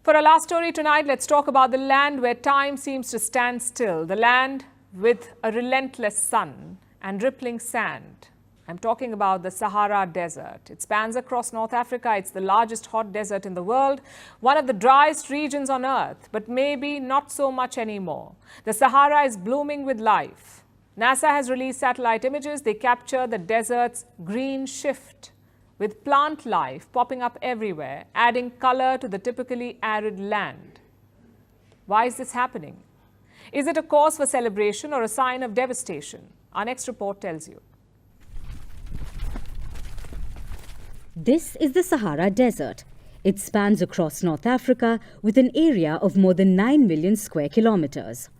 For our last story tonight, let's talk about the land where time seems to stand still. The land with a relentless sun and rippling sand. I'm talking about the Sahara Desert. It spans across North Africa. It's the largest hot desert in the world, one of the driest regions on Earth, but maybe not so much anymore. The Sahara is blooming with life. NASA has released satellite images. They capture the desert's green shift, with plant life popping up everywhere, adding color to the typically arid land. Why is this happening? Is it a cause for celebration or a sign of devastation? Our next report tells you. This is the Sahara Desert. It spans across North Africa with an area of more than 9 million square kilometers.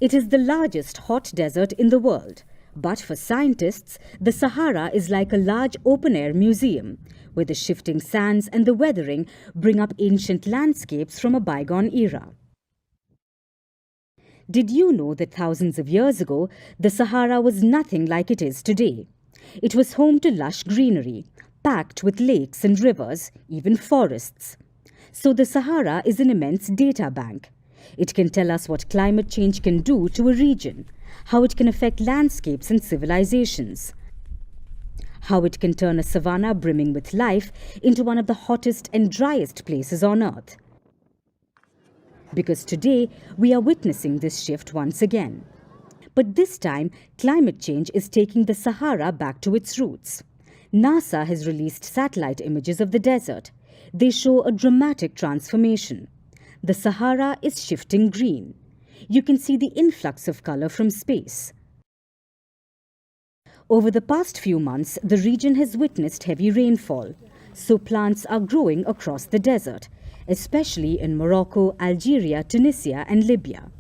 It is the largest hot desert in the world. But for scientists, the Sahara is like a large open-air museum, where the shifting sands and the weathering bring up ancient landscapes from a bygone era. Did you know that thousands of years ago, the Sahara was nothing like it is today? It was home to lush greenery, packed with lakes and rivers, even forests. So the Sahara is an immense data bank. It can tell us what climate change can do to a region, how it can affect landscapes and civilizations, how it can turn a savanna brimming with life into one of the hottest and driest places on Earth. Because today, we are witnessing this shift once again. But this time, climate change is taking the Sahara back to its roots. NASA has released satellite images of the desert. They show a dramatic transformation. The Sahara is shifting green. You can see the influx of color from space. Over the past few months, the region has witnessed heavy rainfall, so plants are growing across the desert, especially in Morocco, Algeria, Tunisia and Libya.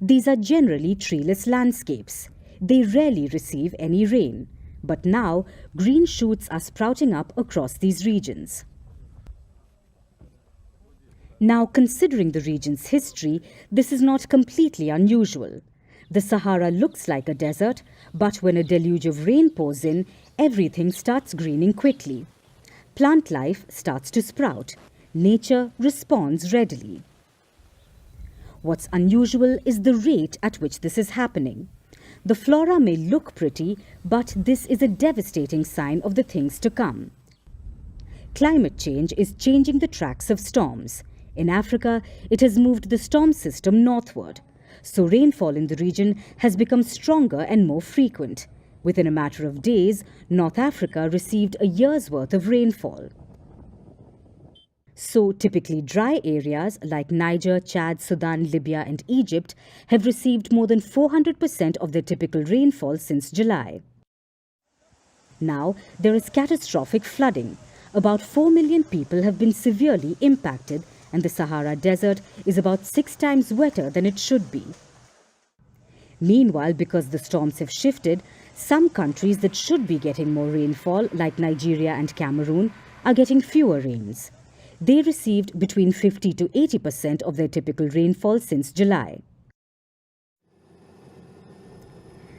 These are generally treeless landscapes. They rarely receive any rain, but now green shoots are sprouting up across these regions. Now, considering the region's history, this is not completely unusual. The Sahara looks like a desert, but when a deluge of rain pours in, everything starts greening quickly. Plant life starts to sprout. Nature responds readily. What's unusual is the rate at which this is happening. The flora may look pretty, but this is a devastating sign of the things to come. Climate change is changing the tracks of storms. In Africa, it has moved the storm system northward, so rainfall in the region has become stronger and more frequent. Within a matter of days, North Africa received a year's worth of rainfall. So typically dry areas like Niger, Chad, Sudan, Libya and Egypt have received more than 400% of their typical rainfall since July. Now there is catastrophic flooding. About 4 million people have been severely impacted, and the Sahara Desert is about 6 times wetter than it should be. Meanwhile, because the storms have shifted, some countries that should be getting more rainfall, like Nigeria and Cameroon, are getting fewer rains. They received between 50 to 80% of their typical rainfall since July.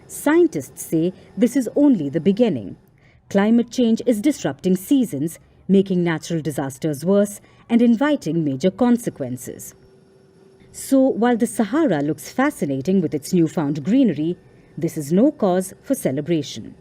Scientists say this is only the beginning. Climate change is disrupting seasons, making natural disasters worse and inviting major consequences. So while the Sahara looks fascinating with its newfound greenery, this is no cause for celebration.